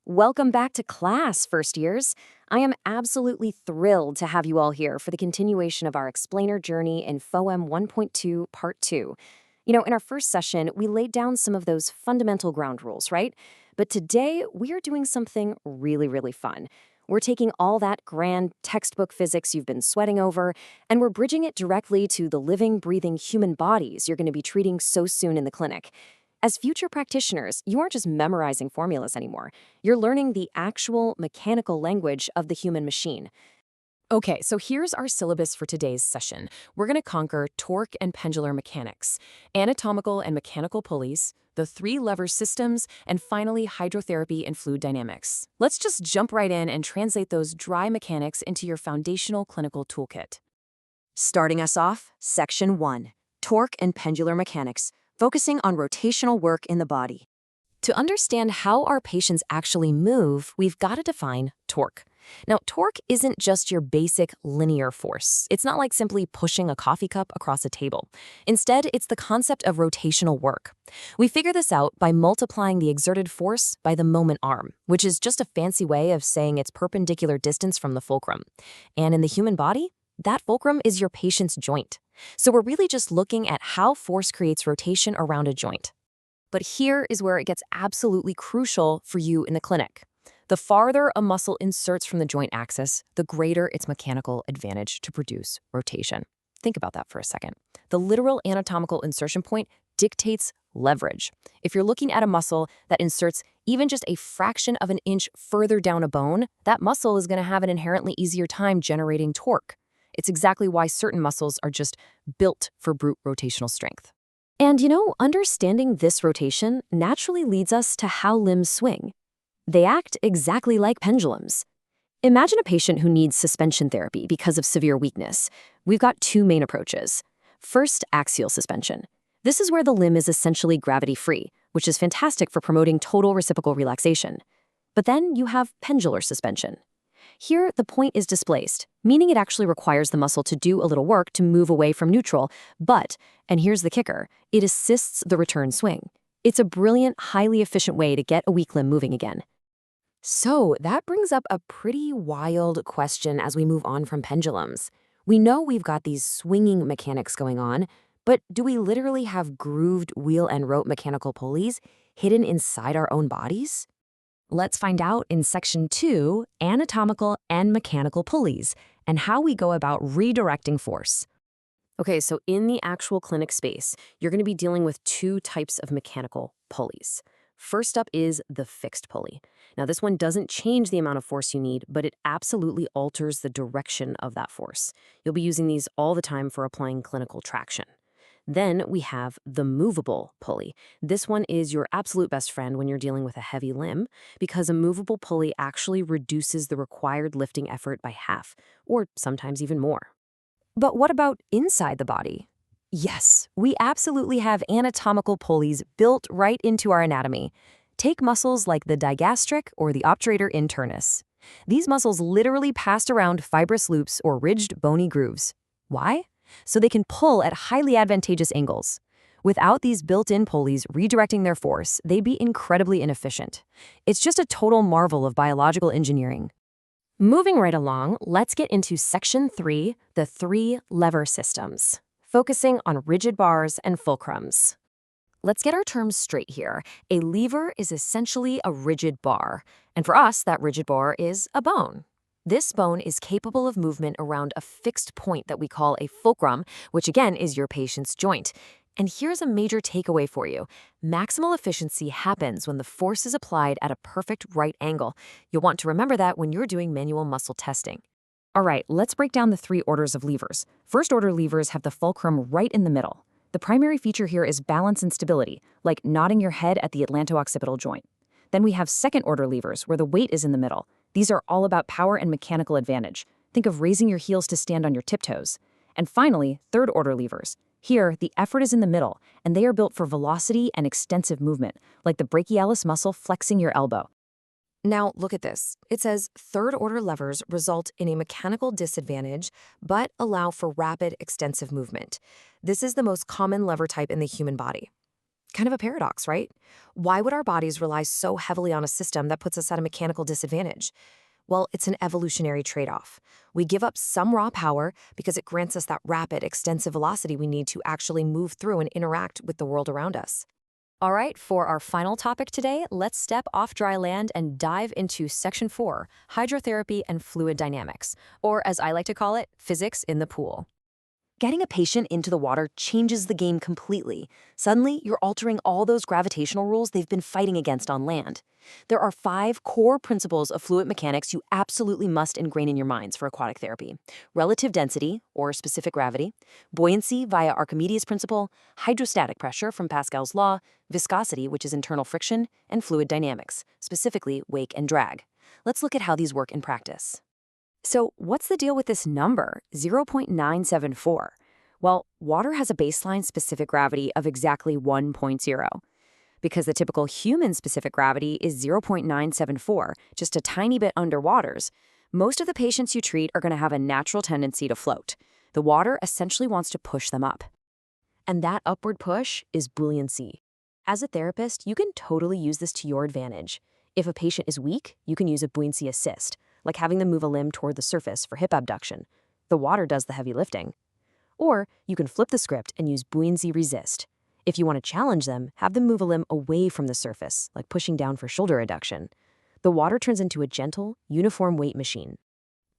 Welcome back to class, first years. I am absolutely thrilled to have you all here for the continuation of our explainer journey in FoEM 1.2 Part 2. In our first session, we laid down some of those fundamental ground rules, right? But today, we are doing something really, really fun. We're taking all that grand textbook physics you've been sweating over, and we're bridging it directly to the living, breathing human bodies you're going to be treating so soon in the clinic. As future practitioners, you aren't just memorizing formulas anymore. You're learning the actual mechanical language of the human machine. Okay, so here's our syllabus for today's session. We're going to conquer torque and pendular mechanics, anatomical and mechanical pulleys, the three-lever systems, and finally hydrotherapy and fluid dynamics. Let's just jump right in and translate those dry mechanics into your foundational clinical toolkit. Starting us off, Section 1, Torque and Pendular Mechanics, focusing on rotational work in the body. To understand how our patients actually move, we've got to define torque. Now, torque isn't just your basic linear force. It's not like simply pushing a coffee cup across a table. Instead, it's the concept of rotational work. We figure this out by multiplying the exerted force by the moment arm, which is just a fancy way of saying its perpendicular distance from the fulcrum. And in the human body, that fulcrum is your patient's joint. So we're really just looking at how force creates rotation around a joint. But here is where it gets absolutely crucial for you in the clinic. The farther a muscle inserts from the joint axis, the greater its mechanical advantage to produce rotation. Think about that for a second. The literal anatomical insertion point dictates leverage. If you're looking at a muscle that inserts even just a fraction of an inch further down a bone, that muscle is going to have an inherently easier time generating torque. It's exactly why certain muscles are just built for brute rotational strength. And understanding this rotation naturally leads us to how limbs swing. They act exactly like pendulums. Imagine a patient who needs suspension therapy because of severe weakness. We've got two main approaches. First, axial suspension. This is where the limb is essentially gravity-free, which is fantastic for promoting total reciprocal relaxation. But then you have pendular suspension. Here, the point is displaced, meaning it actually requires the muscle to do a little work to move away from neutral, but, and here's the kicker, it assists the return swing. It's a brilliant, highly efficient way to get a weak limb moving again. So that brings up a pretty wild question as we move on from pendulums. We know we've got these swinging mechanics going on, but do we literally have grooved wheel and rope mechanical pulleys hidden inside our own bodies? Let's find out in Section 2, Anatomical and Mechanical Pulleys, and how we go about redirecting force. Okay, so in the actual clinic space, you're going to be dealing with two types of mechanical pulleys. First up is the fixed pulley. Now, this one doesn't change the amount of force you need, but it absolutely alters the direction of that force. You'll be using these all the time for applying clinical traction. Then we have the movable pulley. This one is your absolute best friend when you're dealing with a heavy limb because a movable pulley actually reduces the required lifting effort by half, or sometimes even more. But what about inside the body? Yes, we absolutely have anatomical pulleys built right into our anatomy. Take muscles like the digastric or the obturator internus. These muscles literally pass around fibrous loops or ridged bony grooves. Why? So they can pull at highly advantageous angles. Without these built-in pulleys redirecting their force, they'd be incredibly inefficient. It's just a total marvel of biological engineering. Moving right along, let's get into Section 3, the three-lever systems, focusing on rigid bars and fulcrums. Let's get our terms straight here. A lever is essentially a rigid bar, and for us, that rigid bar is a bone. This bone is capable of movement around a fixed point that we call a fulcrum, which again is your patient's joint. And here's a major takeaway for you. Maximal efficiency happens when the force is applied at a perfect right angle. You'll want to remember that when you're doing manual muscle testing. All right, let's break down the three orders of levers. First order levers have the fulcrum right in the middle. The primary feature here is balance and stability, like nodding your head at the atlanto-occipital joint. Then we have second order levers, where the weight is in the middle. These are all about power and mechanical advantage. Think of raising your heels to stand on your tiptoes. And finally, third order levers. Here, the effort is in the middle, and they are built for velocity and extensive movement, like the brachialis muscle flexing your elbow. Now, look at this. It says third-order levers result in a mechanical disadvantage, but allow for rapid, extensive movement. This is the most common lever type in the human body. Kind of a paradox, right? Why would our bodies rely so heavily on a system that puts us at a mechanical disadvantage? Well, it's an evolutionary trade-off. We give up some raw power because it grants us that rapid, extensive velocity we need to actually move through and interact with the world around us. All right, for our final topic today, let's step off dry land and dive into Section 4, Hydrotherapy and Fluid Dynamics, or as I like to call it, physics in the pool. Getting a patient into the water changes the game completely. Suddenly, you're altering all those gravitational rules they've been fighting against on land. There are 5 core principles of fluid mechanics you absolutely must ingrain in your minds for aquatic therapy: relative density, or specific gravity; buoyancy via Archimedes' principle; hydrostatic pressure from Pascal's law; viscosity, which is internal friction; and fluid dynamics, specifically wake and drag. Let's look at how these work in practice. So, what's the deal with this number, 0.974? Well, water has a baseline specific gravity of exactly 1.0. Because the typical human specific gravity is 0.974, just a tiny bit under water's, most of the patients you treat are going to have a natural tendency to float. The water essentially wants to push them up. And that upward push is buoyancy. As a therapist, you can totally use this to your advantage. If a patient is weak, you can use a buoyancy assist, like having them move a limb toward the surface for hip abduction. The water does the heavy lifting. Or you can flip the script and use buoyancy resist. If you want to challenge them, have them move a limb away from the surface, like pushing down for shoulder adduction. The water turns into a gentle, uniform weight machine.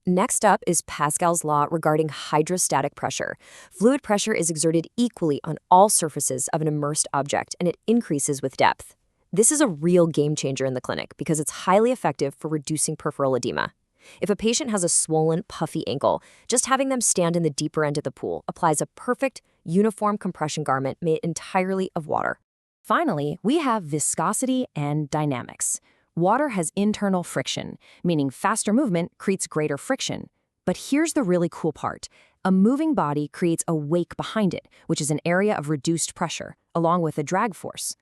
Next up is Pascal's law regarding hydrostatic pressure. Fluid pressure is exerted equally on all surfaces of an immersed object, and it increases with depth. This is a real game changer in the clinic because it's highly effective for reducing peripheral edema. If a patient has a swollen, puffy ankle, just having them stand in the deeper end of the pool applies a perfect, uniform compression garment made entirely of water. Finally, we have viscosity and dynamics. Water has internal friction, meaning faster movement creates greater friction. But here's the really cool part. A moving body creates a wake behind it, which is an area of reduced pressure, along with a drag force.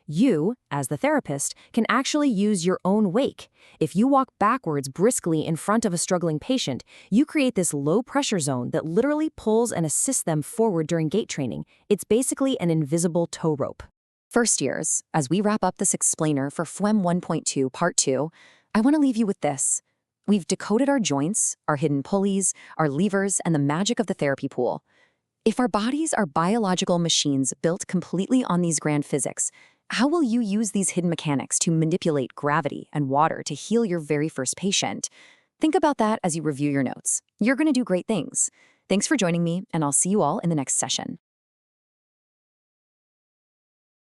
You, as the therapist, can actually use your own wake. If you walk backwards briskly in front of a struggling patient, you create this low-pressure zone that literally pulls and assists them forward during gait training. It's basically an invisible tow rope. First years, as we wrap up this explainer for FoEM 1.2 Part 2, I want to leave you with this. We've decoded our joints, our hidden pulleys, our levers, and the magic of the therapy pool. If our bodies are biological machines built completely on these grand physics, how will you use these hidden mechanics to manipulate gravity and water to heal your very first patient? Think about that as you review your notes. You're going to do great things. Thanks for joining me, and I'll see you all in the next session.